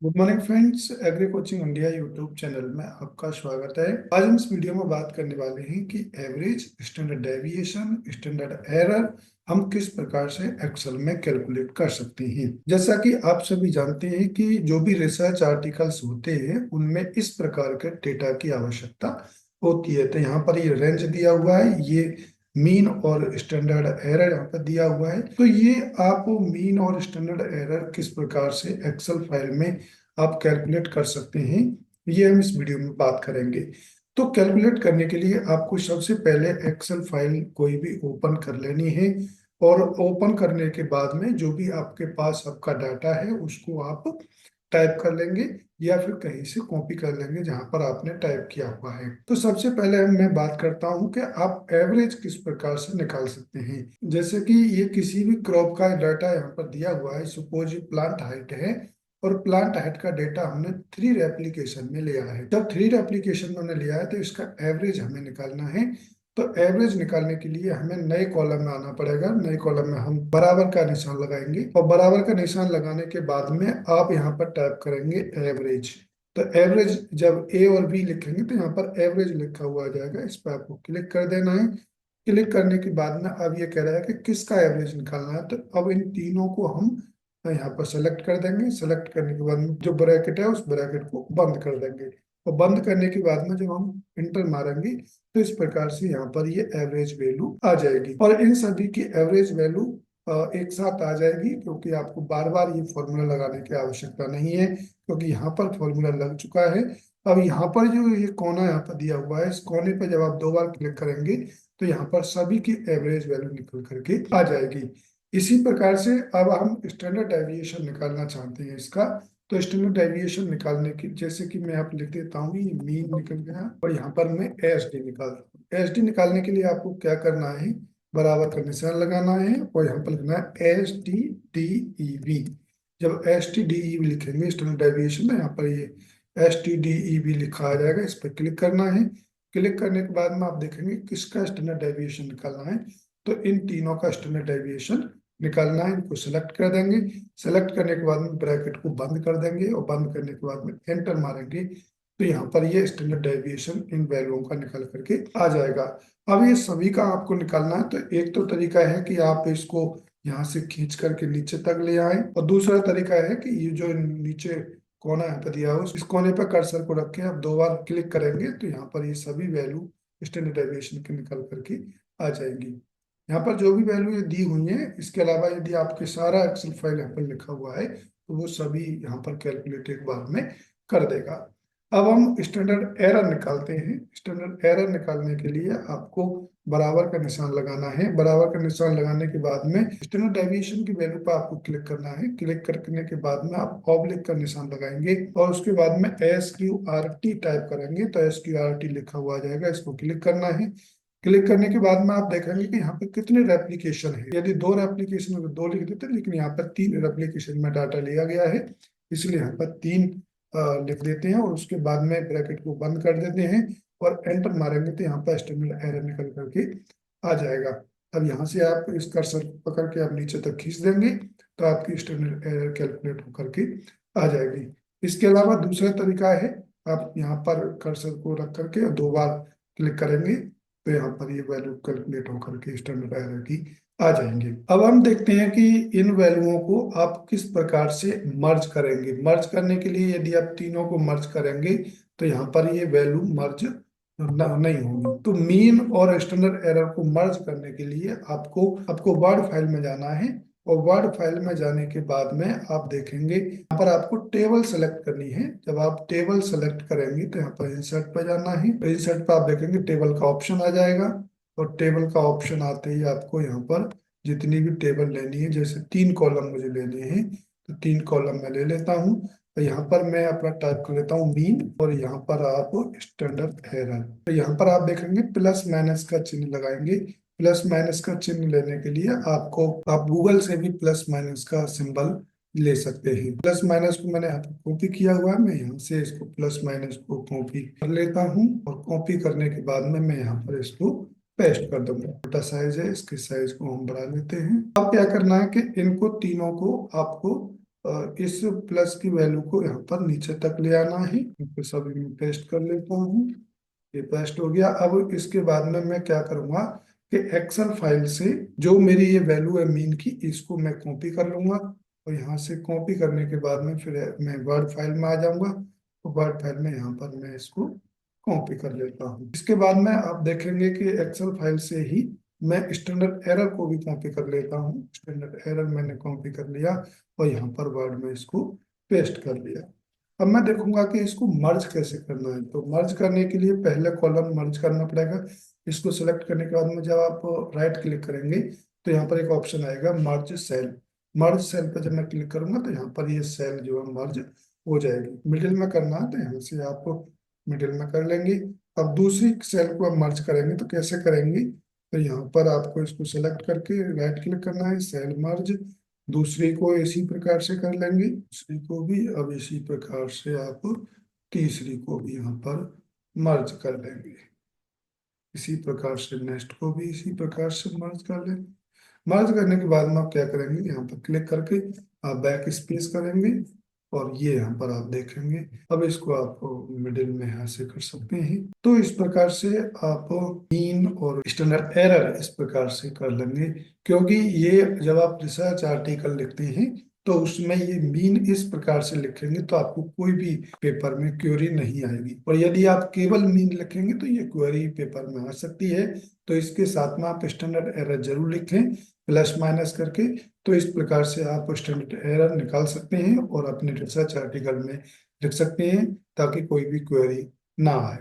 Good morning friends. Agree coaching India YouTube channel में आपका स्वागत है। आज हम इस वीडियो में बात करने वाले हैं कि average, standard deviation, standard error हम किस प्रकार से एक्सेल में कैलकुलेट कर सकते हैं। जैसा कि आप सभी जानते हैं कि जो भी रिसर्च आर्टिकल्स होते हैं उनमें इस प्रकार के डेटा की आवश्यकता होती है। तो यहाँ पर ये रेंज दिया हुआ है, ये मीन और स्टैंडर्ड एरर यहाँ पर दिया हुआ है। तो ये आप मीन और स्टैंडर्ड एरर किस प्रकार से एक्सेल फाइल में आप कैलकुलेट कर सकते हैं, ये हम इस वीडियो में बात करेंगे। तो कैलकुलेट करने के लिए आपको सबसे पहले एक्सेल फाइल कोई भी ओपन कर लेनी है, और ओपन करने के बाद में जो भी आपके पास आपका डाटा है उसको आप टाइप कर लेंगे या फिर कहीं से कॉपी कर लेंगे जहां पर आपने टाइप किया हुआ है। तो सबसे पहले मैं बात करता हूं कि आप एवरेज किस प्रकार से निकाल सकते हैं। जैसे कि ये किसी भी क्रॉप का डाटा यहाँ पर दिया हुआ है। सपोज ये प्लांट हाइट है और प्लांट हाइट का डेटा हमने थ्री रेप्लीकेशन में लिया है। जब थ्री रेप्लीकेशन में हमने लिया है तो इसका एवरेज हमें निकालना है। तो एवरेज निकालने के लिए हमें नए कॉलम में आना पड़ेगा। नए कॉलम में हम बराबर का निशान लगाएंगे और बराबर का निशान लगाने के बाद में आप यहाँ पर टाइप करेंगे एवरेज। तो एवरेज जब ए और बी लिखेंगे तो यहाँ पर एवरेज लिखा हुआ आ जाएगा, इस पर आपको क्लिक कर देना है। क्लिक करने के बाद में अब ये कह रहा है कि किसका एवरेज निकालना है। तो अब इन तीनों को हम यहाँ पर सेलेक्ट कर देंगे। सेलेक्ट करने के बाद में जो ब्रैकेट है उस ब्रैकेट को बंद कर देंगे, और बंद करने के बाद में जब हम इंटर मारेंगे तो इस प्रकार से यहाँ पर ये एवरेज वैल्यू आ जाएगी। और इन सभी की एवरेज वैल्यू एक साथ आ जाएगी, क्योंकि आपको बार बार ये फॉर्मूला लगाने की आवश्यकता नहीं है, क्योंकि यहाँ पर फॉर्मूला लग चुका है। अब यहाँ पर जो ये कोना यहाँ पर दिया हुआ है, इस कोने पर जब आप दो बार क्लिक करेंगे तो यहाँ पर सभी की एवरेज वैल्यू निकल करके आ जाएगी। इसी प्रकार से अब हम स्टैंडर्ड डेविएशन निकालना चाहते हैं इसका। तो स्टैंडर्ड डेविएशन निकालने की, जैसे कि मैं आप लिख देता हूँ, ये मीन निकल गया और यहाँ पर मैं एस डी निकाल रहा हूँ। एस डी निकालने के लिए आपको क्या करना है, बराबर का निशान लगाना है और यहाँ पर लिखना है S T D E V. जब S T D E V लिखेंगे स्टैंडर्ड डेविएशन, तो यहाँ पर ये S T D E V लिखा आ जाएगा, इस पर क्लिक करना है। क्लिक करने के बाद में आप देखेंगे किसका स्टैंडर्ड डेविएशन निकालना है। तो इन तीनों का स्टैंडर्ड डेविएशन निकालना है, इनको सेलेक्ट कर देंगे। सेलेक्ट करने के बाद में ब्रैकेट को बंद कर देंगे और बंद करने के बाद में एंटर मारेंगे तो यहाँ पर ये स्टैंडर्ड डेविएशन इन वैल्यूओं का निकल करके आ जाएगा। अब ये सभी का आपको निकालना है। तो एक तो तरीका है कि आप इसको यहाँ से खींच करके नीचे तक ले आए, और दूसरा तरीका है कि ये जो नीचे कोना यहाँ पर दिया हो इस कोने पर कर्सर को रख के आप दो बार क्लिक करेंगे तो यहाँ पर ये सभी वैल्यू स्टैंडर्ड डेविएशन के निकल करके आ जाएंगी। यहाँ पर जो भी वैल्यू ये दी हुई है, इसके अलावा यदि आपके सारा एक्सेल फाइल यहाँ पर लिखा हुआ है तो वो सभी यहाँ पर कैलकुलेट एक बार में कर देगा। अब हम स्टैंडर्ड एरर निकालते हैं। स्टैंडर्ड एरर निकालने के लिए आपको बराबर का निशान लगाना है। बराबर का निशान लगाने के बाद में स्टैंडर्ड डेविएशन की वैल्यू पर आपको क्लिक करना है। क्लिक करने के बाद में आप ऑब्लिक का निशान लगाएंगे और उसके बाद में S Q R T type करेंगे तो एस क्यू आर टी लिखा हुआ आ जाएगा, इसको क्लिक करना है। क्लिक करने के बाद में आप देखेंगे कि यहाँ पे कितने रेप्लीकेशन है। यदि दो रेप्लीकेशन है तो दो लिख देते, लेकिन यहाँ पर तीन रेप्लीकेशन में डाटा लिया गया है, इसलिए यहाँ पर तीन लिख देते हैं और उसके बाद में ब्रैकेट को बंद कर देते हैं और एंटर मारेंगे तो यहाँ पर स्टैंडर्ड एरर निकल करके आ जाएगा। अब यहाँ से आप इस कर्सर को पकड़ के आप नीचे तक खींच देंगे तो आपकी स्टैंडर्ड एरर कैलकुलेट होकर के आ जाएगी। इसके अलावा दूसरा तरीका है, आप यहाँ पर कर्सर को रख करके दो बार क्लिक करेंगे तो यहाँ पर ये वैल्यू कैलकुलेट होकर के स्टैंडर्ड एरर की आ जाएंगे। अब हम देखते हैं कि इन वैल्यूओं को आप किस प्रकार से मर्ज करेंगे। मर्ज करने के लिए यदि आप तीनों को मर्ज करेंगे तो यहाँ पर ये वैल्यू मर्ज नहीं होगी। तो मीन और स्टैंडर्ड एरर को मर्ज करने के लिए आपको आपको वर्ड फाइल में जाना है, और वर्ड फाइल में जाने के बाद में आप देखेंगे यहाँ पर आपको टेबल सेलेक्ट करनी है। जब आप टेबल सेलेक्ट करेंगे तो यहाँ पर इंसर्ट पर जाना है। तो इंसर्ट पर आप देखेंगे टेबल का ऑप्शन आ जाएगा, और टेबल का ऑप्शन आते ही आपको यहाँ पर जितनी भी टेबल लेनी है, जैसे तीन कॉलम मुझे लेने हैं तो तीन कॉलम मैं ले लेता हूँ। तो यहाँ पर मैं अपना टाइप कर लेता हूँ मीन, और यहाँ पर आप स्टैंडर्ड एरर। तो यहाँ पर आप देखेंगे प्लस माइनस का चिन्ह लगाएंगे। प्लस माइनस का चिन्ह लेने के लिए आपको आप गूगल से भी प्लस माइनस का सिंबल ले सकते हैं। प्लस माइनस को मैंने यहाँ पर कॉपी किया हुआ है, मैं यहाँ से इसको प्लस माइनस को कॉपी कर लेता हूँ, और कॉपी करने के बाद में मैं यहाँ पर इसको पेस्ट कर दूंगा। छोटा साइज है, इसके साइज को हम बढ़ा लेते हैं। अब क्या करना है कि इनको तीनों को आपको इस प्लस की वैल्यू को यहाँ पर नीचे तक ले आना है। तो सभी में पेस्ट कर लेता हूँ। ये पेस्ट हो गया। अब इसके बाद में मैं क्या करूँगा कि एक्सेल फाइल से जो मेरी ये वैल्यू है मीन की, इसको मैं कॉपी कर लूंगा। और यहाँ से कॉपी करने के बाद में फिर मैं वर्ड फाइल में आ जाऊंगा। तो वर्ड फाइल में यहाँ पर मैं इसको कॉपी कर लेता हूँ। इसके बाद में आप देखेंगे कि एक्सेल फाइल से ही मैं स्टैंडर्ड एरर को भी कॉपी कर लेता हूँ। स्टैंडर्ड एरर मैंने कॉपी कर लिया और यहाँ पर वर्ड में इसको पेस्ट कर लिया। अब मैं देखूंगा कि इसको मर्ज कैसे करना है। तो मर्ज करने के लिए पहले कॉलम मर्ज करना पड़ेगा। इसको सेलेक्ट करने के बाद में जब आप राइट क्लिक करेंगे तो यहाँ पर एक ऑप्शन आएगा मर्ज सेल। मर्ज सेल पर जब मैं क्लिक करूंगा तो यहाँ पर ये सेल जो है मर्ज हो जाएगी। मिडिल में करना है तो यहाँ से आप मिडिल में कर लेंगे। अब दूसरी सेल को हम मर्ज करेंगे तो कैसे करेंगे, तो यहाँ पर आपको इसको सेलेक्ट करके राइट क्लिक करना है, सेल मर्ज। दूसरी को इसी प्रकार से कर लेंगे, दूसरी को भी। अब इसी प्रकार से आप तीसरी को भी यहाँ पर मर्ज कर लेंगे। इसी प्रकार से नेक्स्ट को भी इसी प्रकार से मर्ज कर लेंगे। मर्ज करने के बाद में आप क्या करेंगे, यहाँ पर क्लिक करके आप बैक स्पेस करेंगे और ये यहाँ पर आप देखेंगे। अब इसको आप मिडिल में यहाँ से कर सकते हैं। तो इस प्रकार से आप मीन और स्टैंडर्ड एरर इस प्रकार से कर लेंगे। क्योंकि ये जब आप रिसर्च आर्टिकल लिखते हैं तो उसमें ये मीन इस प्रकार से लिखेंगे तो आपको कोई भी पेपर में क्वेरी नहीं आएगी। और यदि आप केवल मीन लिखेंगे तो ये क्वेरी पेपर में आ सकती है। तो इसके साथ में आप स्टैंडर्ड एरर जरूर लिखें प्लस माइनस करके। तो इस प्रकार से आप स्टैंडर्ड एरर निकाल सकते हैं और अपने रिसर्च आर्टिकल में लिख सकते हैं ताकि कोई भी क्वेरी ना आए।